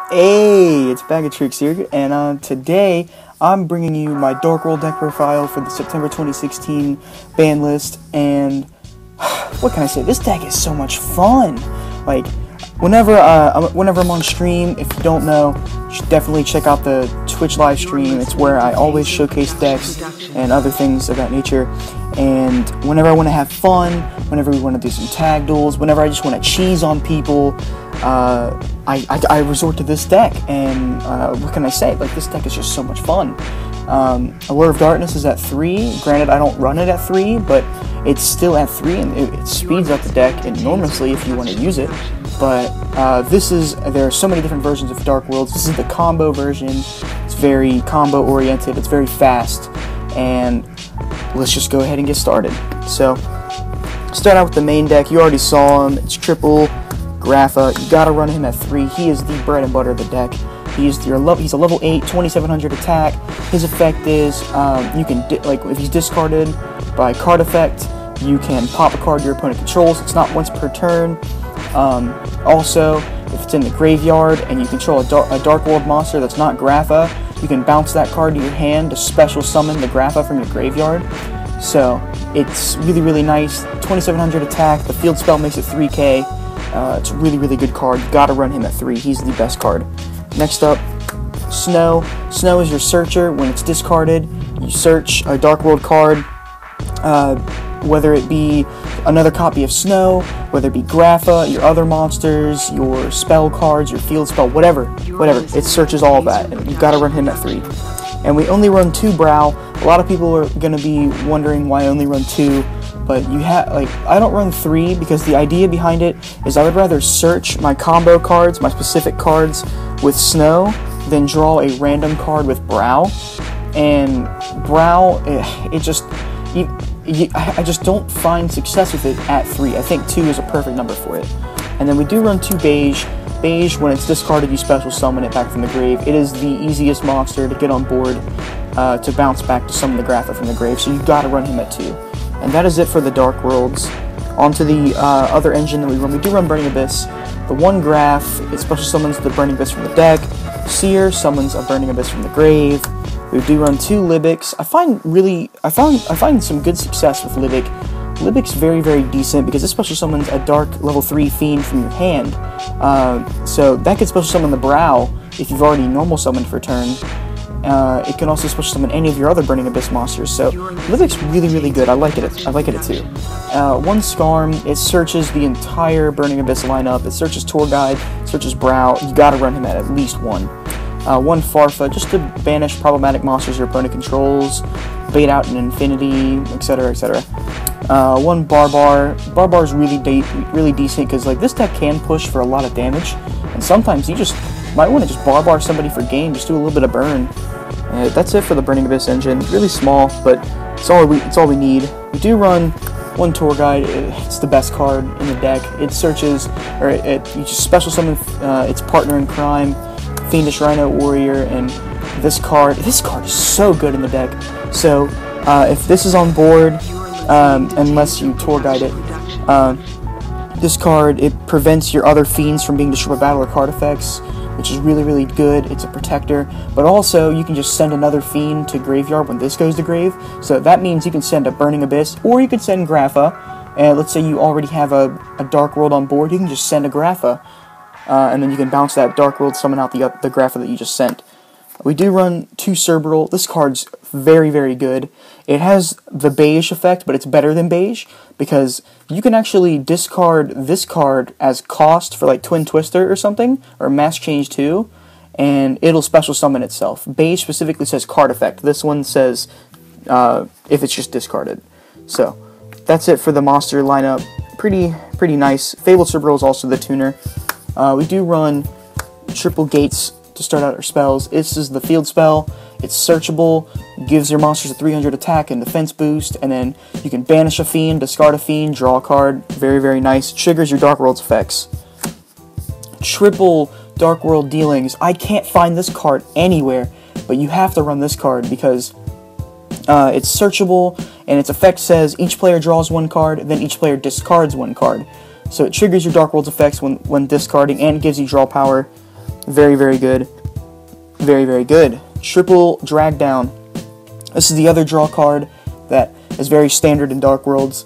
Hey, it's Bag of Trixx here, and today I'm bringing you my Dark World deck profile for the September 2016 ban list, and what can I say? This deck is so much fun! Like, whenever I'm on stream, if you don't know, you should definitely check out the Twitch live stream. It's where I always showcase decks and other things of that nature, and whenever I want to have fun, whenever we want to do some tag duels, whenever I just want to cheese on people, I resort to this deck, and what can I say? Like, this deck is just so much fun. Allure of Darkness is at 3. Granted, I don't run it at 3, but it's still at 3, and it speeds up the deck enormously if you want to use it. But there are so many different versions of Dark Worlds. This is the combo version. It's very combo oriented. It's very fast, and let's just go ahead and get started. So, start out with the main deck. You already saw him. It's triple Grapha. You gotta run him at 3. He is the bread and butter of the deck. He's a level 8, 2700 attack. His effect is you can if he's discarded by card effect, you can pop a card your opponent controls. It's not once per turn. Also, if it's in the graveyard and you control a Dark World monster that's not Grapha, you can bounce that card to your hand to special summon the Grapha from your graveyard. So it's really nice. 2700 attack. The field spell makes it 3k. It's a really good card. You gotta run him at 3. He's the best card. Next up, Snow. Snow is your searcher. When it's discarded, you search a Dark World card, whether it be another copy of Snow, whether it be Grapha, your other monsters, your spell cards, your field spell, whatever. It searches all of that, and you gotta run him at 3. And we only run 2 Brow. A lot of people are gonna be wondering why I only run 2. But I don't run 3 because the idea behind it is I would rather search my combo cards, my specific cards with Snow, than draw a random card with Brow. And Brow, I just don't find success with it at 3. I think 2 is a perfect number for it. And then we do run 2 Beige. Beige, when it's discarded, you special summon it back from the grave. It is the easiest monster to get on board to bounce back to summon the Grapha from the grave, so you gotta run him at 2. And that is it for the Dark Worlds. On to the other engine that we run. We do run Burning Abyss. The one Graph, it special summons the Burning Abyss from the deck. Seer summons a Burning Abyss from the grave. We do run 2 Libics. I find some good success with Libic. Libic's very decent because it special summons a Dark level 3 Fiend from your hand. So that could special summon the Brow if you've already normal summoned for turn. It can also special summon any of your other Burning Abyss monsters, so Livic's really good. I like it at 2. One Skarm, it searches the entire Burning Abyss lineup. It searches Tour Guide, searches Brow. You gotta run him at least 1. One Farfa, just to banish problematic monsters your opponent controls, bait out an Infinity, etc. One Barbar. Barbar's really decent because this deck can push for a lot of damage, and sometimes you just might want to just Barbar somebody for game, just do a little bit of burn. That's it for the Burning Abyss engine. Really small, but it's all we need. We do run 1 Tour Guide. It's the best card in the deck. It searches, you just special summon its partner in crime, Fiendish Rhino Warrior, and this card is so good in the deck. So if this is on board, unless you Tour Guide it, this card, it prevents your other fiends from being destroyed by battle or card effects, which is really good. It's a protector, but also you can just send another fiend to graveyard when this goes to grave. So that means you can send a Burning Abyss, or you can send Grapha. And let's say you already have a Dark World on board, you can just send a Grapha, and then you can bounce that Dark World, summon out the Grapha that you just sent. We do run 2 Cerberus. This card's very good. It has the Beige effect, but it's better than Beige, because you can actually discard this card as cost for Twin Twister or something, or Mass Change 2, and it'll special summon itself. Beige specifically says card effect. This one says if it's just discarded. So that's it for the monster lineup. Pretty nice. Fabled Cerberus is also the tuner. We do run triple Gates to start out our spells. This is the field spell. It's searchable, gives your monsters a 300 attack and defense boost, and then you can banish a fiend, discard a fiend, draw a card. Very nice. Triggers your Dark World's effects. Triple Dark World dealings. I can't find this card anywhere, but you have to run this card because it's searchable, and its effect says each player draws 1 card, then each player discards 1 card. So it triggers your Dark World's effects when discarding, and gives you draw power. Very, very good. Very, very good. Triple drag down. This is the other draw card that is very standard in Dark Worlds.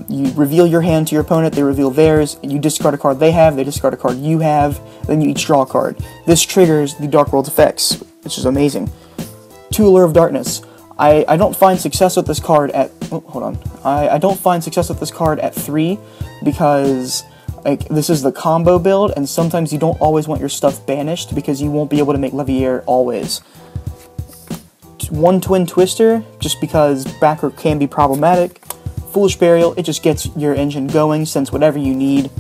You reveal your hand to your opponent, they reveal theirs, and you discard a card they have, they discard a card you have, then you each draw a card. This triggers the Dark World's effects, which is amazing. 2 Allure of Darkness. I don't find success with this card at... Oh, hold on. I don't find success with this card at 3 because like this is the combo build, and sometimes you don't always want your stuff banished because you won't be able to make Leviair always. 1 Twin Twister, just because backer can be problematic. Foolish Burial, it just gets your engine going, sends whatever you need.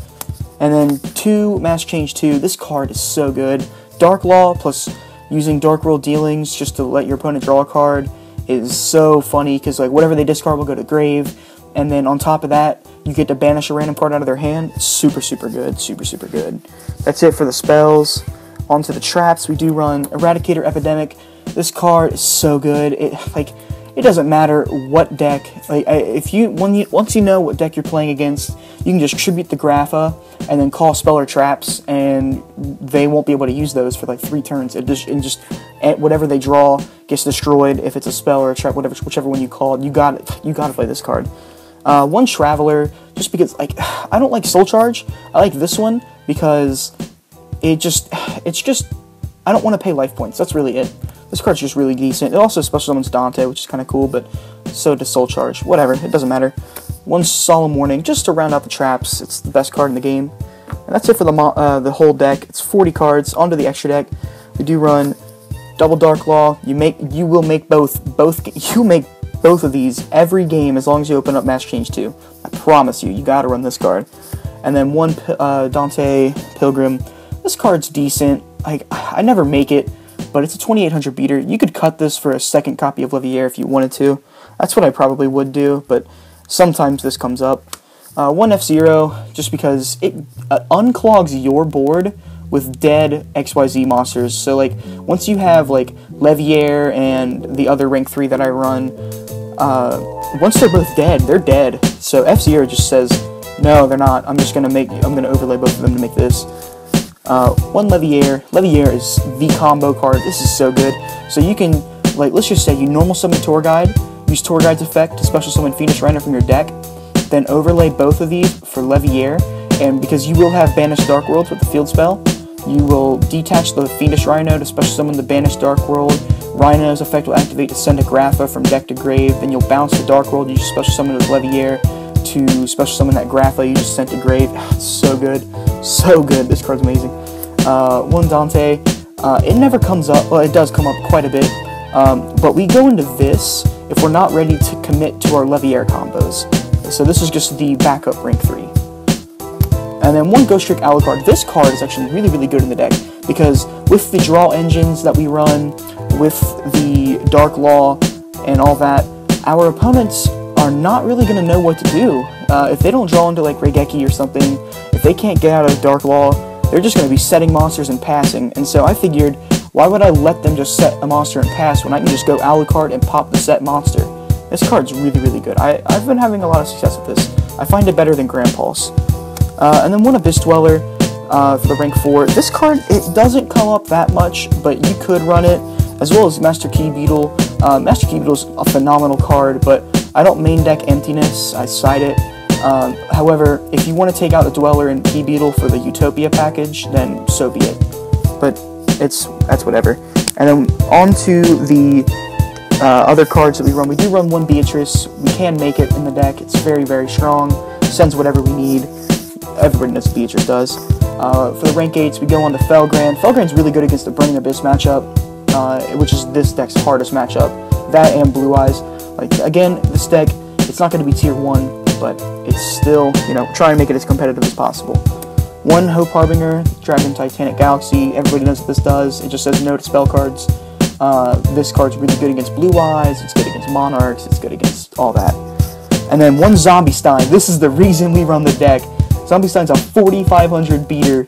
And then 2 Mass Change 2, this card is so good. Dark Law plus using Dark World dealings just to let your opponent draw a card is so funny, because like whatever they discard will go to grave, and then on top of that, you get to banish a random card out of their hand. Super, super good. Super, super good. That's it for the spells. On to the traps. We do run Eradicator Epidemic. This card is so good. It doesn't matter what deck. Like, once you know what deck you're playing against, you can just tribute the Grapha and then call spell or traps, and they won't be able to use those for like 3 turns. Whatever they draw gets destroyed if it's a spell or a trap, whichever one you called. You got to play this card. 1 Traveler, just because like I don't like Soul Charge. I like this one because it's just I don't want to pay life points. That's really it. This card's just really decent. It also special summons Dante, which is kind of cool, but so does Soul Charge. Whatever, it doesn't matter. 1 Solemn Warning, just to round out the traps. It's the best card in the game. And that's it for the whole deck. It's 40 cards. Onto the extra deck. We do run Double Dark Law. You make both of these every game as long as you open up Mass Change 2. I promise you, you gotta run this card. And then 1 Dante Pilgrim. This card's decent. I never make it, but it's a 2800 beater. You could cut this for a second copy of Leviair if you wanted to. That's what I probably would do, but sometimes this comes up. 1 F-Zero, just because it unclogs your board with dead XYZ monsters. So like once you have like Leviair and the other rank 3 that I run, once they're both dead, they're dead. So F-Zero just says, no, they're not. I'm gonna overlay both of them to make this. 1 Leviair. Leviair is the combo card. This is so good. So you can, like, let's just say you normal summon Tour Guide, use Tour Guide's effect to special summon Fiendish Rhino from your deck, then overlay both of these for Leviair, and because you will have Banished Dark Worlds with the field spell, you will detach the Fiendish Rhino to special summon the Banished Dark World. Rhino's effect will activate to send a Grapha from deck to grave, then you'll bounce the Dark World you just special summon with Leviair to special summon that Grapha you just sent to grave. It's so good. So good. This card's amazing. 1 Dante. It never comes up. Well, it does come up quite a bit. But we go into this if we're not ready to commit to our Leviair combos. So this is just the backup rank 3. And then 1 Ghost Trick Alucard. This card is actually really, really good in the deck because with the draw engines that we run, with the Dark Law and all that, our opponents are not really going to know what to do. If they don't draw into like Regeki or something, if they can't get out of Dark Law, they're just going to be setting monsters and passing. And so I figured, why would I let them just set a monster and pass when I can just go Alucard and pop the set monster? This card's really, really good. I've been having a lot of success with this. I find it better than Grand Pulse. And then 1 Abyss Dweller for the rank 4. This card, it doesn't come up that much, but you could run it, as well as Master Key Beetle. Master Key Beetle's a phenomenal card, but I don't main deck Emptiness. I side it. However, if you want to take out the Dweller and Key Beetle for the Utopia package, then so be it. But that's whatever. And then on to the other cards that we run. We do run 1 Beatrice. We can make it in the deck. It's very, very strong. Sends whatever we need. Everybody knows what Beatrice does. For the rank 8s, we go on to Felgrand. Felgrand's really good against the Burning Abyss matchup, which is this deck's hardest matchup. That and Blue Eyes. Like, again, this deck, it's not going to be tier 1, but it's still, try and make it as competitive as possible. 1 Hope Harbinger, Dragon Titanic Galaxy. Everybody knows what this does. It just says no to spell cards. This card's really good against Blue Eyes. It's good against Monarchs. It's good against all that. And then 1 Zombie Stein. This is the reason we run the deck. Zombie Stein's a 4500 beater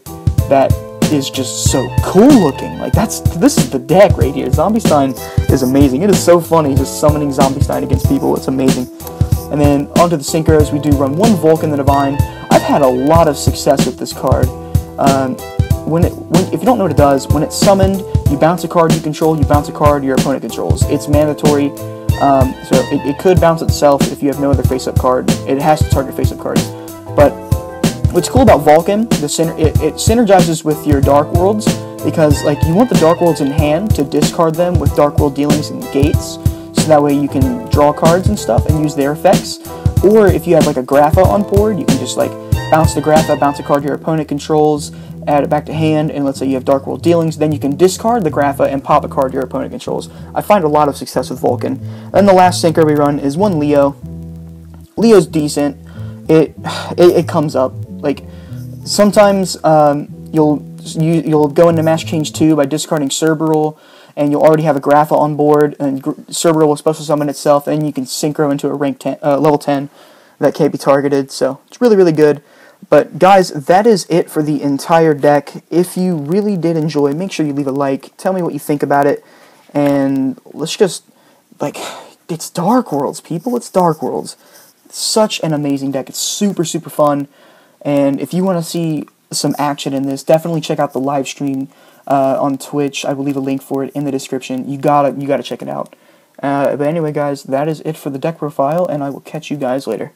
that is just so cool looking. Like, this is the deck right here. Zombie Stein is amazing. It is so funny just summoning Zombie Stein against people. It's amazing. And then onto the Synchros, we do run 1 Vulcan the Divine. I've had a lot of success with this card. if you don't know what it does, when it's summoned, you bounce a card you control, you bounce a card your opponent controls. It's mandatory, so it could bounce itself if you have no other face-up card. It has to target face-up cards. But what's cool about Vulcan, it synergizes with your Dark Worlds, because like you want the Dark Worlds in hand to discard them with Dark World dealings and gates, so that way you can draw cards and stuff and use their effects. Or if you have like a Grapha on board, you can just like bounce the Grapha, bounce a card your opponent controls, add it back to hand, and let's say you have Dark World dealings, then you can discard the Grapha and pop a card your opponent controls. I find a lot of success with Vulcan. Then the last Synchro we run is one Leo. Leo's decent. It comes up. Like sometimes you'll go into Mask Change 2 by discarding Cerberus, and you'll already have a Grapha on board, and Cerberus will special summon itself, and you can Synchro into a level 10 that can't be targeted, so it's really, really good. But guys, that is it for the entire deck. If you really did enjoy, make sure you leave a like, tell me what you think about it, and let's just, like, it's Dark Worlds, people, it's Dark Worlds. It's such an amazing deck, it's super, super fun, and if you want to see some action in this, definitely check out the live stream on Twitch. I will leave a link for it in the description. You gotta check it out. But anyway, guys, that is it for the deck profile, and I will catch you guys later.